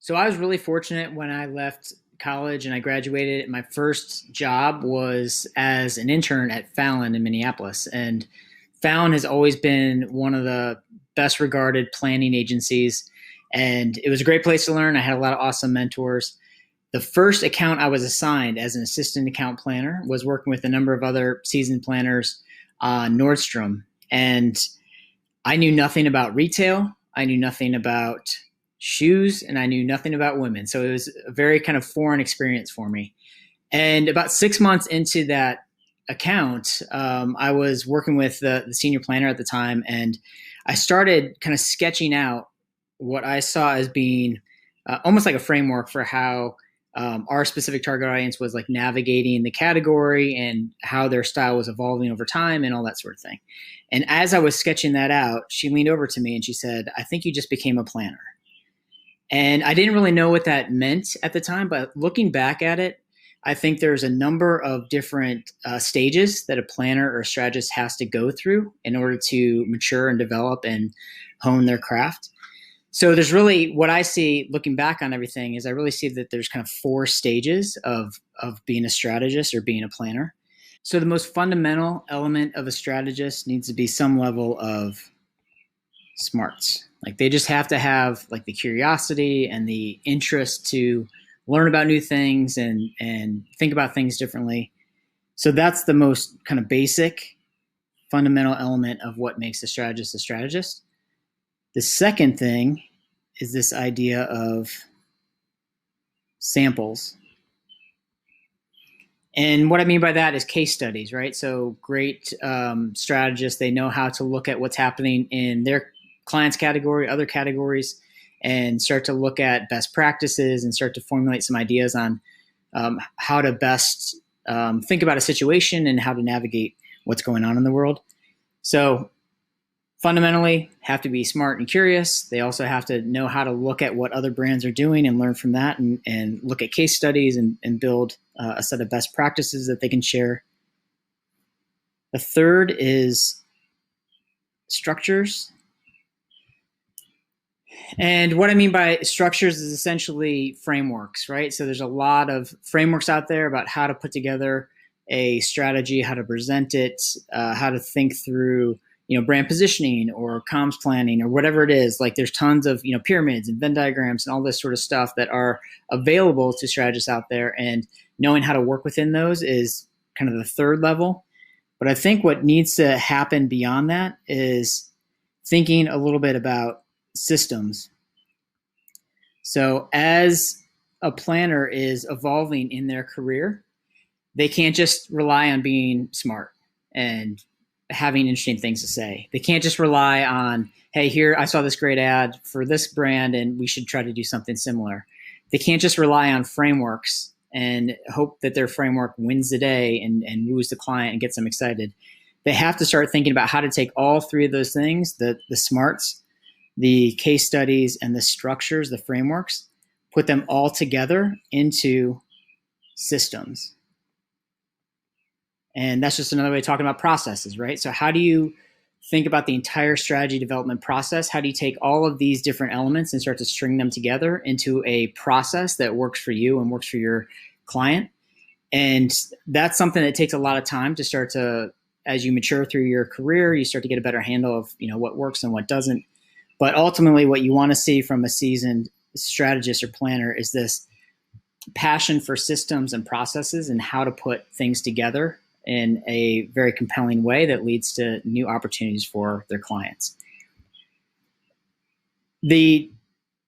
So I was really fortunate when I left college and I graduated. My first job was as an intern at Fallon in Minneapolis. And Fallon has always been one of the best regarded planning agencies. And it was a great place to learn. I had a lot of awesome mentors. The first account I was assigned as an assistant account planner was working with a number of other seasoned planners on Nordstrom. And I knew nothing about retail. I knew nothing about shoes, and I knew nothing about women. So it was a very kind of foreign experience for me. And about 6 months into that account, I was working with the senior planner at the time, and I started kind of sketching out what I saw as being almost like a framework for how our specific target audience was like navigating the category and how their style was evolving over time and all that sort of thing. And as I was sketching that out, she leaned over to me and she said, "I think you just became a planner." And I didn't really know what that meant at the time, but looking back at it, I think there's a number of different stages that a planner or a strategist has to go through in order to mature and develop and hone their craft. So there's really what I see looking back on everything is I really see that there's kind of four stages of being a strategist or being a planner. So the most fundamental element of a strategist needs to be some level of smarts. Like they just have to have like the curiosity and the interest to learn about new things and think about things differently. So that's the most kind of basic fundamental element of what makes a strategist a strategist. The second thing is this idea of samples. And what I mean by that is case studies, right? So great strategists, they know how to look at what's happening in their clients category, other categories, and start to look at best practices and start to formulate some ideas on how to best think about a situation and how to navigate what's going on in the world. So fundamentally have to be smart and curious. They also have to know how to look at what other brands are doing and learn from that and look at case studies and build a set of best practices that they can share. The third is structures. And what I mean by structures is essentially frameworks, right? So there's a lot of frameworks out there about how to put together a strategy, how to present it, how to think through brand positioning or comms planning or whatever it is. Like there's tons of, pyramids and Venn diagrams and all this sort of stuff that are available to strategists out there. And knowing how to work within those is kind of the third level. But I think what needs to happen beyond that is thinking a little bit about systems. So as a planner is evolving in their career, they can't just rely on being smart and having interesting things to say. They can't just rely on, hey, here, I saw this great ad for this brand and we should try to do something similar. They can't just rely on frameworks and hope that their framework wins the day and woos the client and gets them excited. They have to start thinking about how to take all three of those things, the smarts, the case studies, and the structures, the frameworks, put them all together into systems. And that's just another way of talking about processes, right? So how do you think about the entire strategy development process? How do you take all of these different elements and start to string them together into a process that works for you and works for your client? And that's something that takes a lot of time to start to, as you mature through your career, you start to get a better handle of, what works and what doesn't. But ultimately, what you want to see from a seasoned strategist or planner is this passion for systems and processes and how to put things together in a very compelling way that leads to new opportunities for their clients. The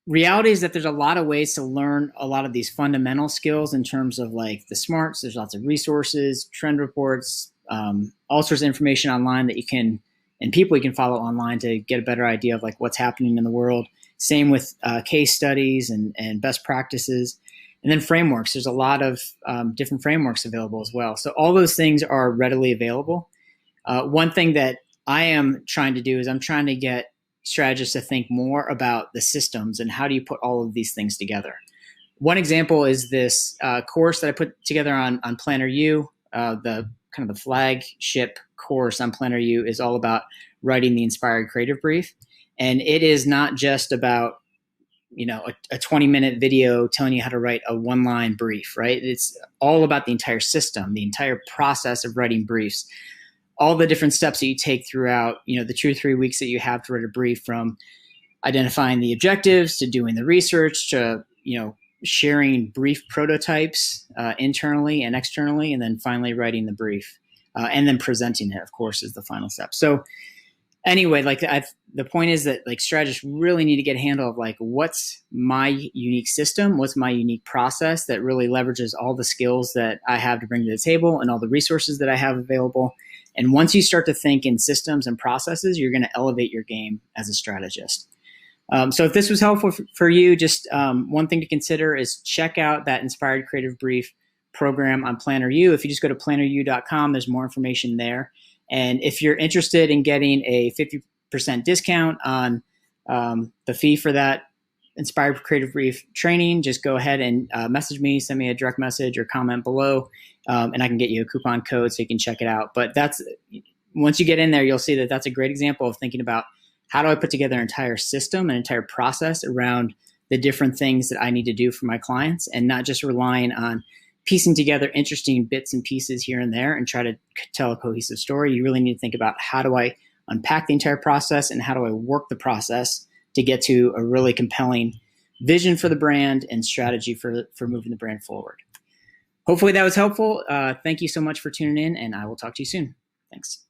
reality is that there's a lot of ways to learn a lot of these fundamental skills in terms of like the smarts. There's lots of resources, trend reports, all sorts of information online that you can, and people you can follow online to get a better idea of like what's happening in the world. Same with case studies and best practices. And then frameworks. There's a lot of different frameworks available as well. So all those things are readily available. One thing that I am trying to do is I'm trying to get strategists to think more about the systems and how do you put all of these things together. One example is this course that I put together on Planner U. The kind of the flagship course on Planner U is all about writing the inspired creative brief. And it is not just about a 20-minute video telling you how to write a one-line brief, right? It's all about the entire system, the entire process of writing briefs, all the different steps that you take throughout, the 2 or 3 weeks that you have to write a brief, from identifying the objectives to doing the research to, sharing brief prototypes internally and externally, and then finally writing the brief and then presenting it, of course, is the final step. So anyway, the point is that strategists really need to get a handle of what's my unique system, what's my unique process that really leverages all the skills that I have to bring to the table and all the resources that I have available. And once you start to think in systems and processes, you're going to elevate your game as a strategist. So if this was helpful for you, just one thing to consider is check out that Inspired Creative Brief program on PlannerU. If you just go to planneru.com, there's more information there. And if you're interested in getting a 50% discount on the fee for that Inspired Creative Brief training, just go ahead and message me, send me a direct message or comment below, and I can get you a coupon code so you can check it out. But once you get in there, you'll see that that's a great example of thinking about, how do I put together an entire system, an entire process around the different things that I need to do for my clients, and not just relying on piecing together interesting bits and pieces here and there and try to tell a cohesive story. You really need to think about, how do I unpack the entire process and how do I work the process to get to a really compelling vision for the brand and strategy for moving the brand forward. Hopefully that was helpful. Thank you so much for tuning in, and I will talk to you soon. Thanks.